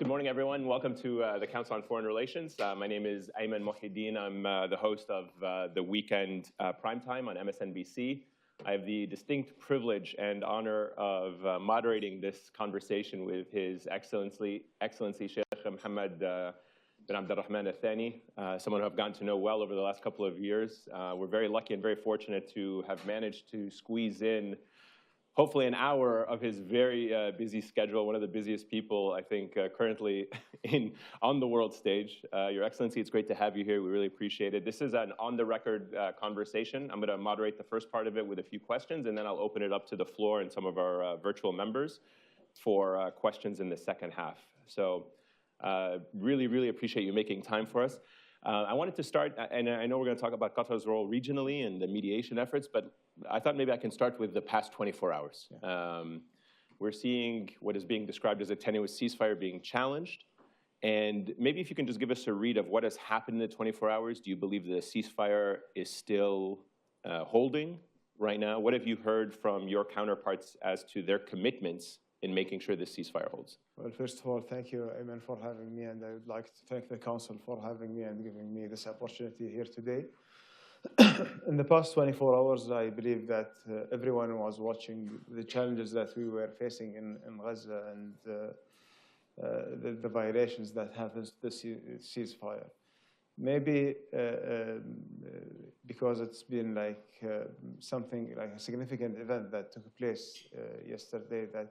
Good morning, everyone. Welcome to the Council on Foreign Relations. My name is Ayman Mohideen. I'm the host of the weekend primetime on MSNBC. I have the distinct privilege and honor of moderating this conversation with His Excellency Sheikh Mohammed bin Abdulrahman Al Thani, someone who I've gotten to know well over the last couple of years. We're very lucky and very fortunate to have managed to squeeze in hopefully an hour of his very busy schedule, one of the busiest people, I think, currently on the world stage. Your Excellency, it's great to have you here. We really appreciate it. This is an on-the-record conversation. I'm going to moderate the first part of it with a few questions, and then I'll open it up to the floor and some of our virtual members for questions in the second half. So really, really appreciate you making time for us. I wanted to start, and I know we're going to talk about Qatar's role regionally and the mediation efforts, but I thought maybe I can start with the past 24 hours. Yeah. We're seeing what is being described as a tenuous ceasefire being challenged. And maybe if you can just give us a read of what has happened in the 24 hours. Do you believe the ceasefire is still holding right now? What have you heard from your counterparts as to their commitments in making sure this ceasefire holds? Well, first of all, thank you, Ayman, for having me, and I would like to thank the Council for having me and giving me this opportunity here today. In the past 24 hours, I believe that everyone was watching the challenges that we were facing in Gaza and the violations that happened to the ceasefire. Maybe because it's been like something like a significant event that took place yesterday that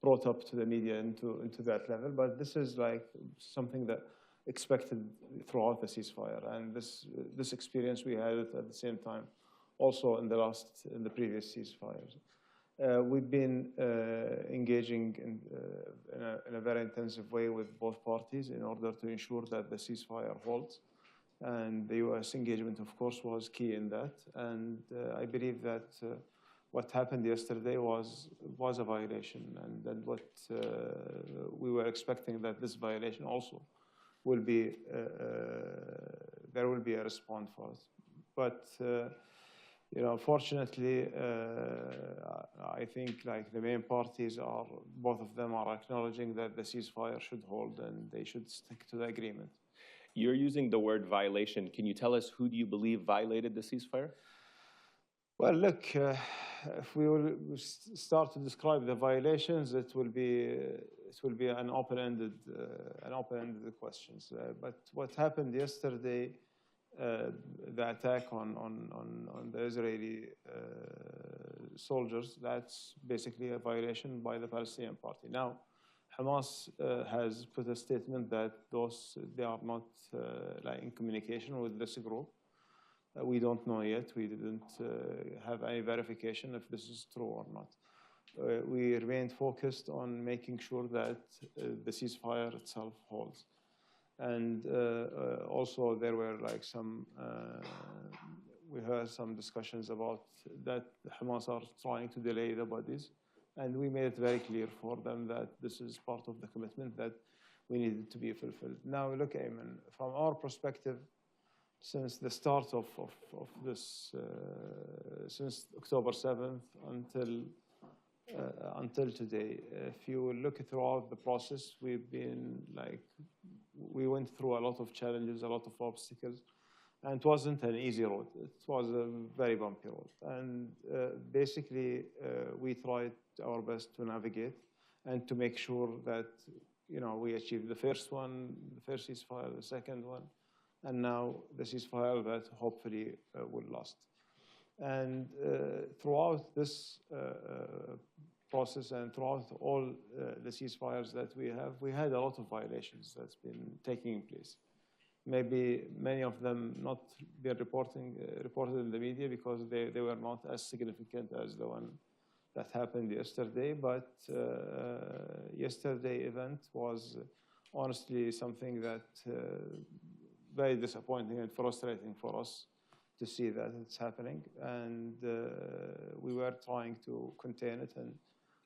brought up to the media into that level, but this is like something that expected throughout the ceasefire, and this experience we had it at the same time, also in the previous ceasefires. We've been engaging in a very intensive way with both parties in order to ensure that the ceasefire holds, and the U.S. engagement, of course, was key in that. And I believe that what happened yesterday was a violation, and then what we were expecting that this violation also will be there will be a response for it. But you know, fortunately, I think like the main parties are, both of them are acknowledging that the ceasefire should hold and they should stick to the agreement. You're using the word violation. Can you tell us who do you believe violated the ceasefire? Well, look, if we will start to describe the violations, it will be an open-ended questions. But what happened yesterday, the attack on the Israeli soldiers, that's basically a violation by the Palestinian party. Now, Hamas has put a statement that they are not like in communication with this group. We don't know yet. We didn't have any verification if this is true or not. We remained focused on making sure that the ceasefire itself holds. And also there were like we heard some discussions about that Hamas are trying to delay the bodies. And we made it very clear for them that this is part of the commitment that we needed to be fulfilled. Now, look, Ayman, from our perspective, since the start of this, since October 7th until today, if you look throughout the process, we went through a lot of challenges, a lot of obstacles, and it wasn't an easy road. It was a very bumpy road. And basically, we tried our best to navigate and to make sure that, you know, we achieved the first one, the first ceasefire, the second one, and now the ceasefire that hopefully will last. And throughout this process and throughout all the ceasefires that we had a lot of violations that's been taking place. Maybe many of them not been reported in the media because they were not as significant as the one that happened yesterday. But yesterday event was honestly something that very disappointing and frustrating for us to see that it's happening. And we were trying to contain it, and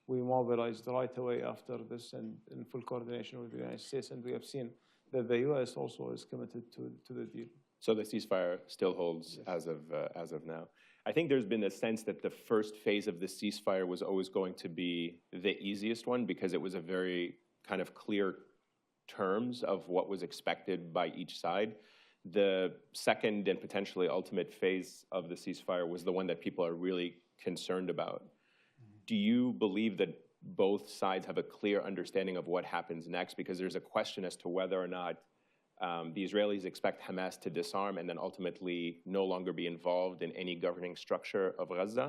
we mobilized right away after this and in full coordination with the United States. And we have seen that the U.S. also is committed to the deal. So the ceasefire still holds, yes, as of now. I think there's been a sense that the first phase of the ceasefire was always going to be the easiest one because it was a very kind of clear terms of what was expected by each side. The second and potentially ultimate phase of the ceasefire was the one that people are really concerned about. Do you believe that both sides have a clear understanding of what happens next? Because there's a question as to whether or not the Israelis expect Hamas to disarm and then ultimately no longer be involved in any governing structure of Gaza.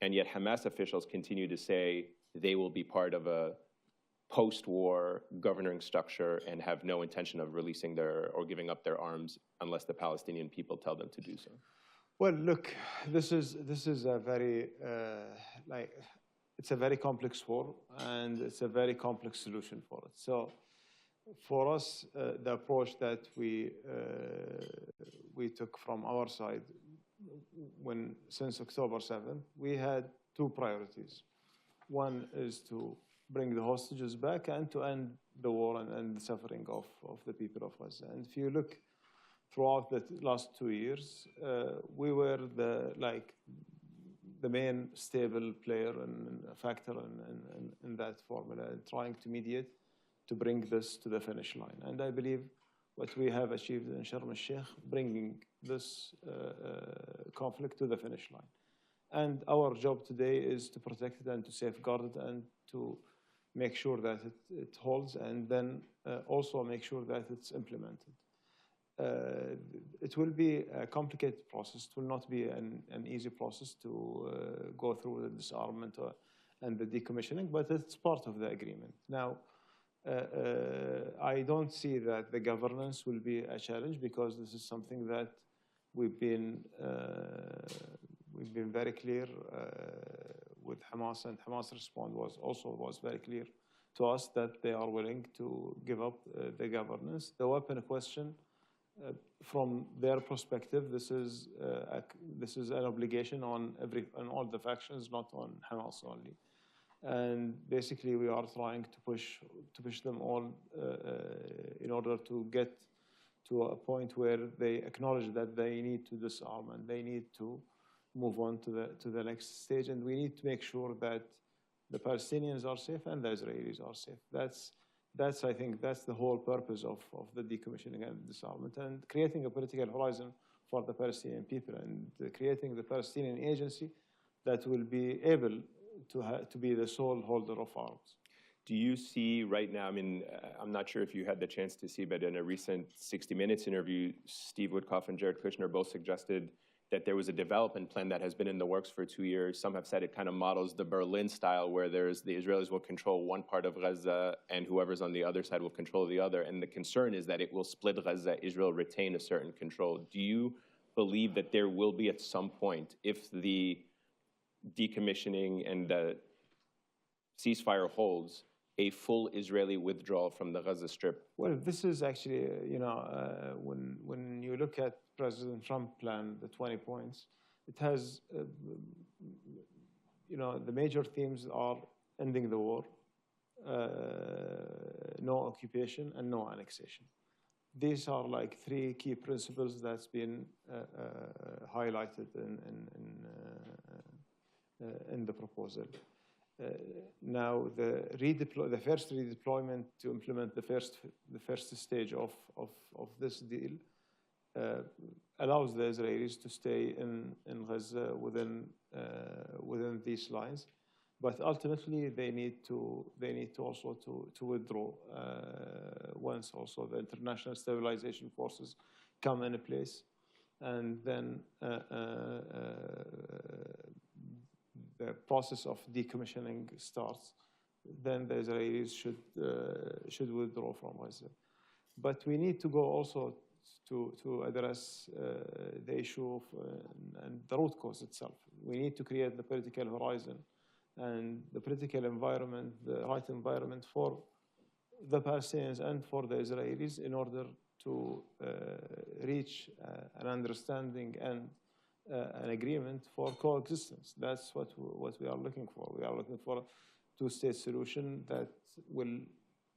And yet Hamas officials continue to say they will be part of a post-war governing structure and have no intention of releasing or giving up their arms unless the Palestinian people tell them to do so. Well, look, this is a very it's a very complex war, and it's a very complex solution for it. So, for us, the approach that we took from our side, since October 7th, we had two priorities. One is to bring the hostages back and to end the war and end the suffering of the people of Gaza. And if you look throughout the last 2 years, we were the main stable player and factor in that formula, trying to mediate to bring this to the finish line. And I believe what we have achieved in Sharm el-Sheikh, bringing this conflict to the finish line. And our job today is to protect it and to safeguard it and to make sure that it holds, and then also make sure that it's implemented. It will be a complicated process. It will not be an easy process to go through the disarmament and the decommissioning, but it's part of the agreement. Now, I don't see that the governance will be a challenge, because this is something that we've been very clear with Hamas, and Hamas response was very clear to us that they are willing to give up the governance. The weapon question, from their perspective, this is an obligation on all the factions, not on Hamas only. And basically, we are trying to push them all in order to get to a point where they acknowledge that they need to disarm and they need to move on to the next stage. And we need to make sure that the Palestinians are safe and the Israelis are safe. I think that's the whole purpose of the decommissioning and disarmament, and creating a political horizon for the Palestinian people, and creating the Palestinian agency that will be able to be the sole holder of arms. Do you see right now, I mean, I'm not sure if you had the chance to see, but in a recent 60 Minutes interview, Steve Woodcock and Jared Kushner both suggested that there was a development plan that has been in the works for 2 years. Some have said it kind of models the Berlin style, where the Israelis will control one part of Gaza and whoever's on the other side will control the other. And the concern is that it will split Gaza, Israel retain a certain control. Do you believe that there will be at some point, if the decommissioning and the ceasefire holds, a full Israeli withdrawal from the Gaza Strip? Well, this is actually, when you look at President Trump's plan, the 20 points, it has, the major themes are ending the war, no occupation, and no annexation. These are like three key principles that's been highlighted in the proposal. Now, the first redeployment to implement the first stage of this deal allows the Israelis to stay in Gaza within these lines, but ultimately they need to also to withdraw once also the international stabilization forces come into place, and then the process of decommissioning starts. Then the Israelis should withdraw from Gaza. But we need to go also to address the issue of and the root cause itself. We need to create the political horizon and the political environment, the right environment for the Palestinians and for the Israelis in order to reach an understanding and an agreement for coexistence. That's what we are looking for. We are looking for a two-state solution that will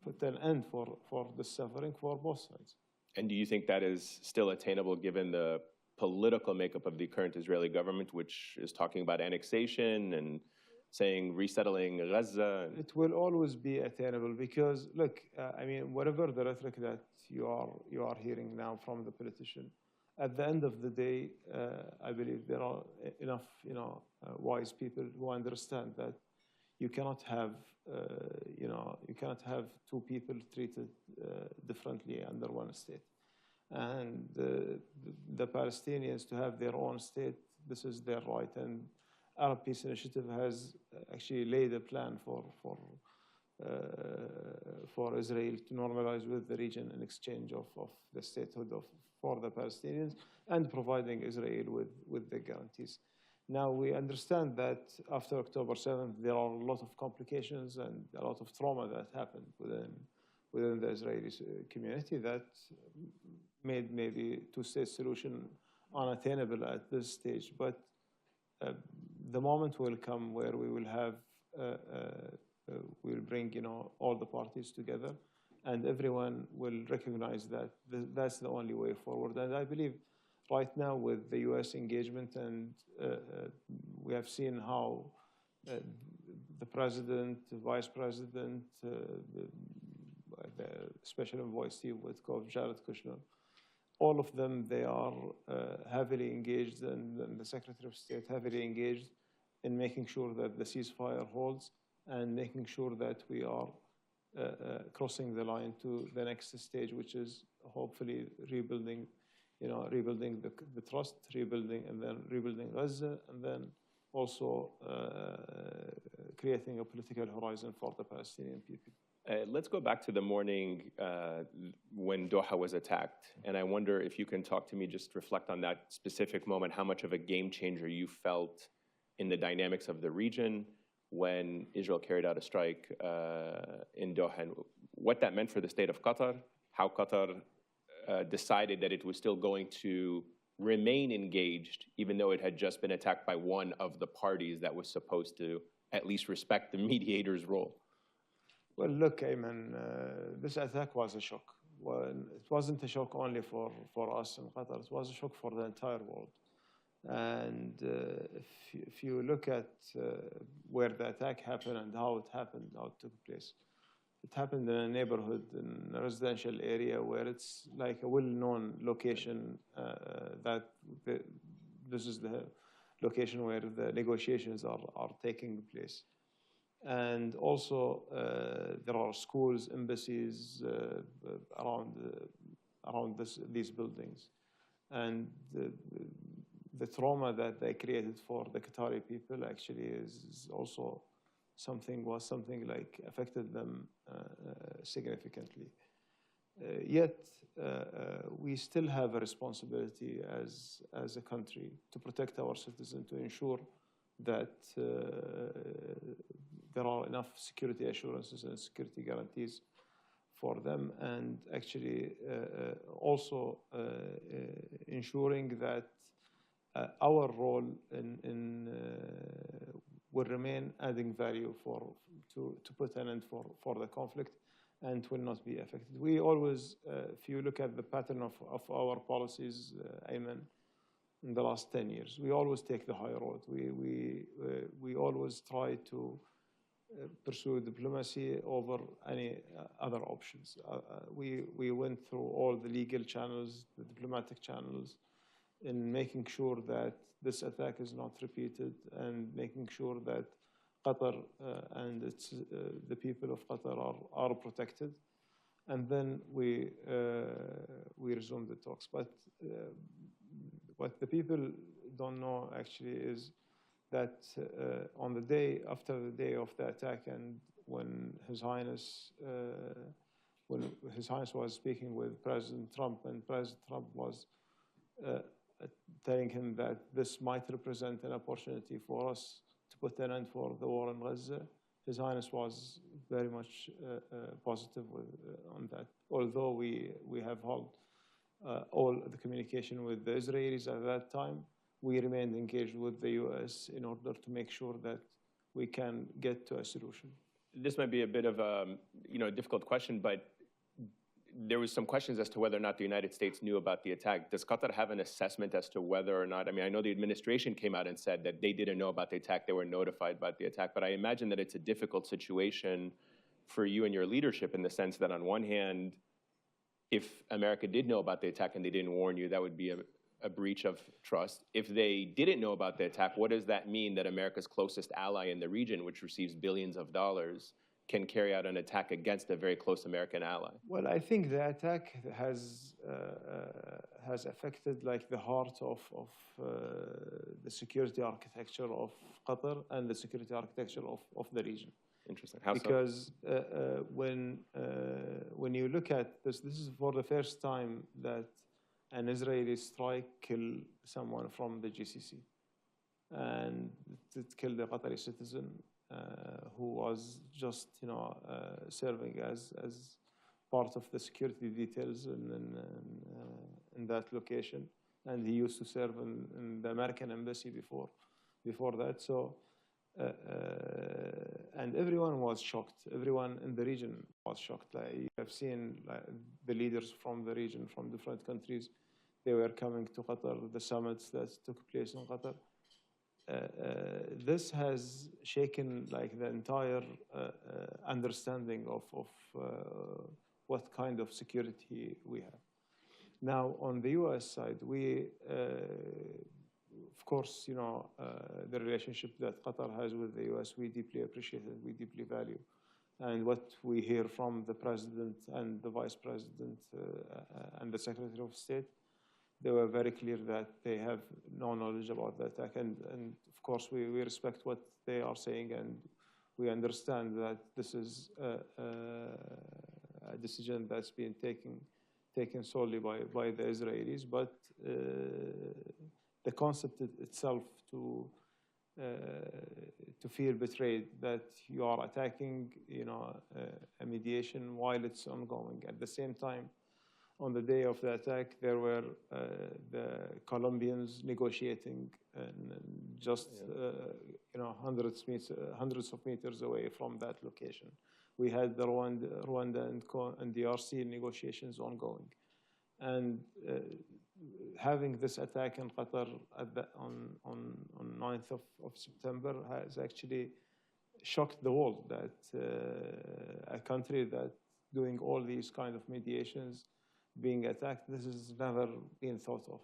put an end for the suffering for both sides. And do you think that is still attainable given the political makeup of the current Israeli government, which is talking about annexation and saying resettling Gaza? It will always be attainable because, look, I mean, whatever the rhetoric that you are hearing now from the politician, at the end of the day, I believe there are enough, wise people who understand that you cannot have, you cannot have two people treated differently under one state. And the Palestinians to have their own state, this is their right. And Arab Peace Initiative has actually laid a plan for Israel to normalize with the region in exchange of the statehood for the Palestinians and providing Israel with the guarantees. Now, we understand that after October 7th, there are a lot of complications and a lot of trauma that happened within the Israeli community that made maybe two-state solution unattainable at this stage. But the moment will come where we will have, we'll bring, all the parties together, and everyone will recognize that that's the only way forward. And I believe right now with the U.S. engagement, and we have seen how the president, the vice president, the special envoy Steve Witkoff, Jared Kushner, all of them, they are heavily engaged, and the Secretary of State heavily engaged in making sure that the ceasefire holds and making sure that we are crossing the line to the next stage, which is hopefully rebuilding, rebuilding the trust, rebuilding Gaza, and then also creating a political horizon for the Palestinian people. Let's go back to the morning when Doha was attacked. And I wonder if you can talk to me, just reflect on that specific moment, how much of a game changer you felt in the dynamics of the region when Israel carried out a strike in Doha, and what that meant for the state of Qatar, how Qatar decided that it was still going to remain engaged, even though it had just been attacked by one of the parties that was supposed to at least respect the mediator's role. Well, look, Ayman, this attack was a shock. Well, it wasn't a shock only for us in Qatar, it was a shock for the entire world. And if you look at where the attack happened and how it happened, how it took place, it happened in a neighborhood, in a residential area where it's like a well-known location that this is the location where the negotiations are taking place. And also, there are schools, embassies around these buildings. And the trauma that they created for the Qatari people actually is also something like affected them significantly. Yet, we still have a responsibility as a country to protect our citizens, to ensure that there are enough security assurances and security guarantees for them, and actually also ensuring that our role will remain adding value to put an end for the conflict and will not be affected. We always, if you look at the pattern of our policies, Ayman, in the last 10 years, we always take the high road. We always try to pursue diplomacy over any other options. We went through all the legal channels, the diplomatic channels, in making sure that this attack is not repeated and making sure that Qatar and the people of Qatar are protected. And then we resumed the talks. But what the people don't know actually is that on the day after the day of the attack, and when His Highness was speaking with President Trump, and President Trump was telling him that this might represent an opportunity for us to put an end for the war in Gaza, His Highness was very much positive on that. Although we have held all the communication with the Israelis at that time, we remained engaged with the U.S. in order to make sure that we can get to a solution. This might be a bit of a difficult question, but there was some questions as to whether or not the United States knew about the attack. Does Qatar have an assessment as to whether or not, I mean, I know the administration came out and said that they didn't know about the attack, they were notified about the attack, but I imagine that it's a difficult situation for you and your leadership in the sense that on one hand, if America did know about the attack and they didn't warn you, that would be a breach of trust. If they didn't know about the attack, what does that mean that America's closest ally in the region, which receives billions of dollars, can carry out an attack against a very close American ally? Well, I think the attack has affected like the heart of the security architecture of Qatar and the security architecture of the region. Interesting. How because when you look at this is for the first time that an Israeli strike killed someone from the GCC, and it killed a Qatari citizen who was just serving as part of the security details in that location, and he used to serve in the American embassy before that. So. And everyone was shocked. Everyone in the region was shocked. Like, you have seen the leaders from the region, from different countries, they were coming to Qatar, the summits that took place in Qatar. This has shaken like the entire understanding of what kind of security we have. Now, on the U.S. side, we of course, the relationship that Qatar has with the U.S., we deeply appreciate it, we deeply value. And what we hear from the President and the Vice President and the Secretary of State, they were very clear that they have no knowledge about the attack. And of course, we respect what they are saying, and we understand that this is a decision that's been taken solely by the Israelis. But the concept itself to feel betrayed that you are attacking, a mediation while it's ongoing. At the same time, on the day of the attack, there were the Colombians negotiating, and just hundreds of meters away from that location. We had the Rwanda and DRC negotiations ongoing, and having this attack in Qatar on 9th of September has actually shocked the world that a country that doing all these kind of mediations being attacked, this has never been thought of.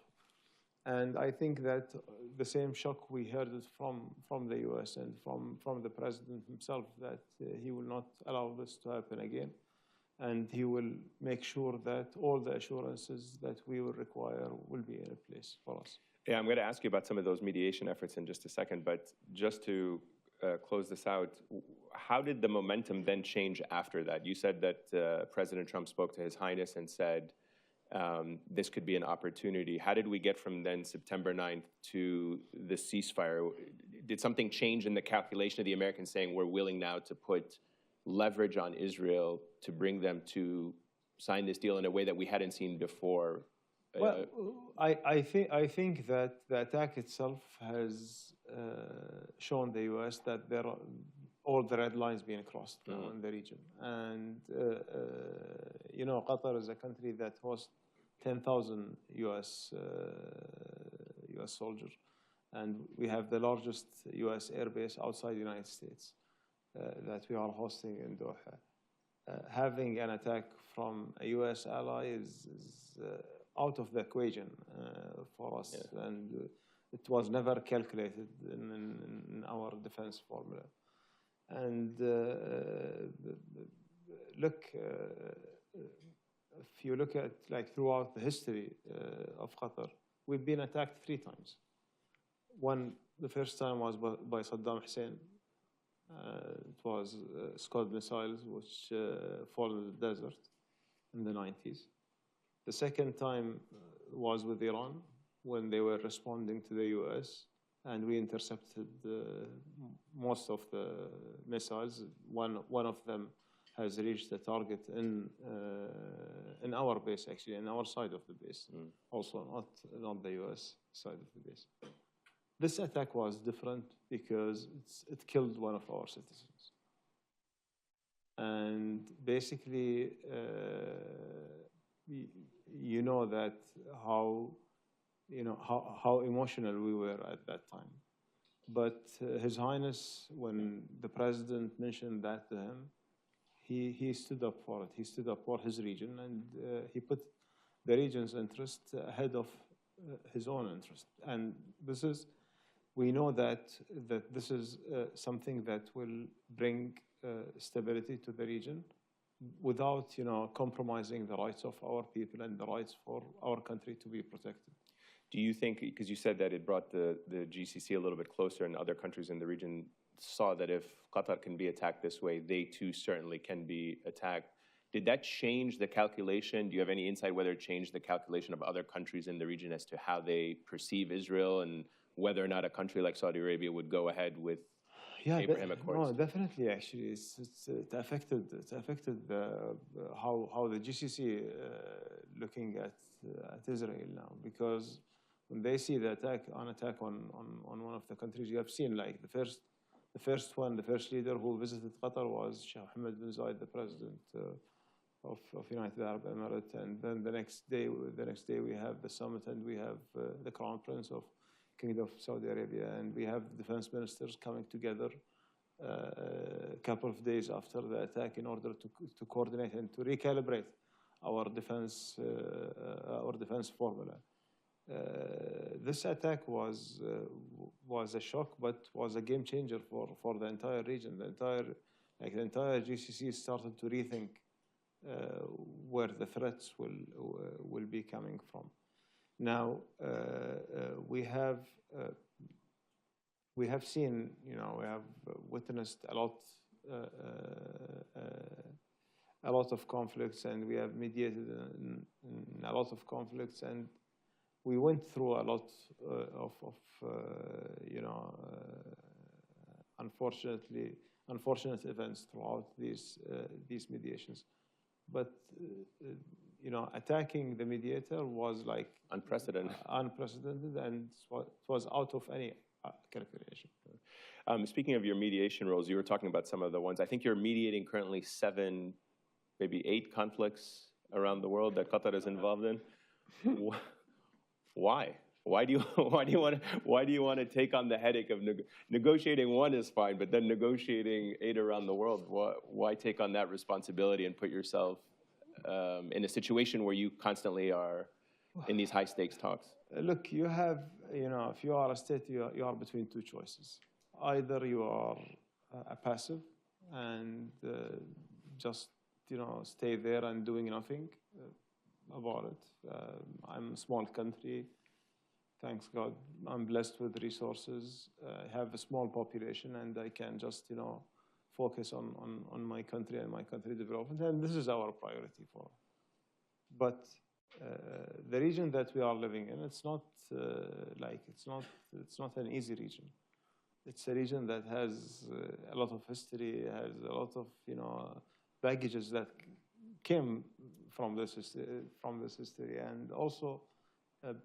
And I think that the same shock we heard it from the US and from the President himself, that he will not allow this to happen again. And he will make sure that all the assurances that we will require will be in place for us. Yeah, I'm going to ask you about some of those mediation efforts in just a second, but just to close this out, how did the momentum then change after that? You said that President Trump spoke to His Highness and said this could be an opportunity. How did we get from then September 9th to the ceasefire? Did something change in the calculation of the Americans saying we're willing now to put leverage on Israel to bring them to sign this deal in a way that we hadn't seen before? Well, I think that the attack itself has shown the U.S. that there are all the red lines being crossed now in the region. And, Qatar is a country that hosts 10,000 U.S. soldiers. And we have the largest U.S. airbase outside the United States that we are hosting in Doha. Having an attack from a U.S. ally is out of the equation for us. Yeah. And it was never calculated in our defense formula. And look, if you look at throughout the history of Qatar, we've been attacked 3 times. The first time was by Saddam Hussein. It was Scud missiles which fall in the desert in the 90s. The second time was with Iran when they were responding to the US, and we intercepted most of the missiles. One of them has reached the target in our base, actually, in our side of the base, also not the US side of the base. This attack was different because it killed one of our citizens. And basically, you know that how emotional we were at that time. But His Highness, when the president mentioned that to him, he stood up for it. He stood up for his region, and he put the region's interest ahead of his own interest. And this is, we know that this is something that will bring stability to the region without, compromising the rights of our people and the rights for our country to be protected. Do you think, because you said that it brought the GCC a little bit closer, and other countries in the region saw that if Qatar can be attacked this way, they too certainly can be attacked. Did that change the calculation? Do you have any insight whether it changed the calculation of other countries in the region as to how they perceive Israel, and whether or not a country like Saudi Arabia would go ahead with Abraham Accords? No, definitely. Actually, it affected how the GCC looking at Israel now, because when they see the attack on one of the countries, you have seen like the first leader who visited Qatar was Sheikh Mohammed bin Zayed, the president of United Arab Emirates, and then the next day we have the summit, and we have the Crown Prince of Kingdom of Saudi Arabia, and we have the defense ministers coming together a couple of days after the attack in order to coordinate and to recalibrate our defense formula. This attack was a shock, but was a game changer for the entire region. The entire GCC started to rethink where the threats will be coming from. Now we have seen, we have witnessed a lot of conflicts, and we have mediated in a lot of conflicts, and we went through a lot of unfortunate events throughout these mediations. But attacking the mediator was like unprecedented, and it was out of any calculation. Speaking of your mediation roles, you were talking about some of the ones. I think you're mediating currently 7, maybe 8 conflicts around the world that Qatar is involved in. Why? Why do you want to take on the headache of negotiating one is fine, but then negotiating 8 around the world? Why take on that responsibility and put yourself in a situation where you constantly are in these high stakes talks? Look, you have, if you are a state, you are between 2 choices. Either you are a passive and just stay there and doing nothing about it. I'm a small country. Thanks God, I'm blessed with resources. I have a small population, and I can just, focus on my country and my country development, and this is our priority for. But the region that we are living in, it's not it's not an easy region. It's a region that has a lot of history, has a lot of baggages that came from this history, and also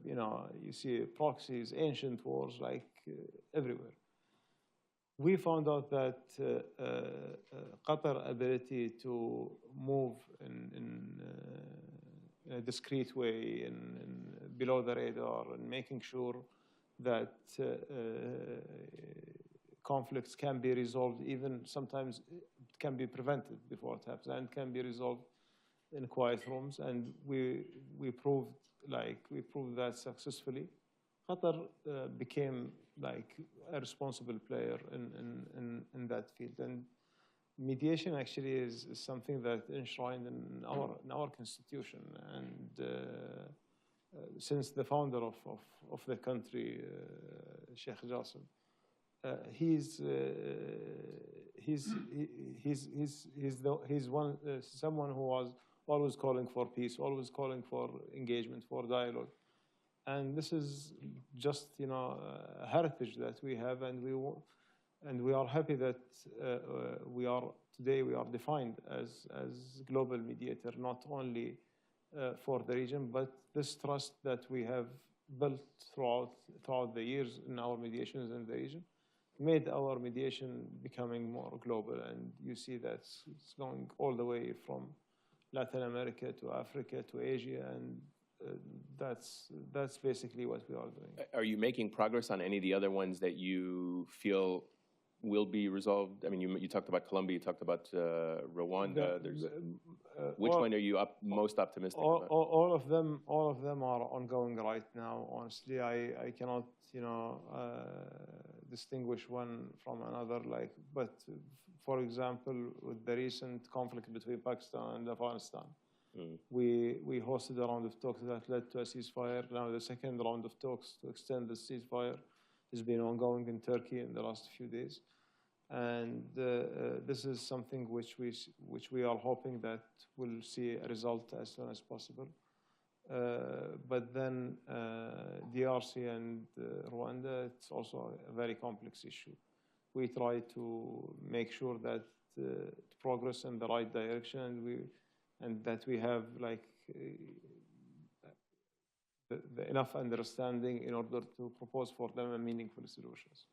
you see proxies, ancient wars everywhere. We found out that Qatar's ability to move in a discreet way and below the radar, and making sure that conflicts can be resolved, even sometimes it can be prevented before it happens, and can be resolved in quiet rooms, and we proved that successfully. Qatar became a responsible player in that field, and mediation actually is something that's enshrined in our constitution, and since the founder of the country, Sheikh Jassim, he's someone who was always calling for peace, always calling for engagement, for dialogue. And this is just, a heritage that we have, and we are happy that today we are defined as global mediator, not only for the region, but this trust that we have built throughout the years in our mediations in the region made our mediation becoming more global. And you see that it's going all the way from Latin America to Africa to Asia, and that's basically what we are doing. Are you making progress on any of the other ones that you feel will be resolved? I mean, you talked about Colombia, you talked about Rwanda. Which one are you most optimistic about? All of them are ongoing right now. Honestly, I cannot, distinguish one from another. But for example, with the recent conflict between Pakistan and Afghanistan, we hosted a round of talks that led to a ceasefire. Now the second round of talks to extend the ceasefire has been ongoing in Turkey in the last few days. And this is something which we are hoping that we'll see a result as soon as possible. But then DRC and Rwanda, it's also a very complex issue. We try to make sure that progress in the right direction, and that we have enough understanding in order to propose for them a meaningful solutions.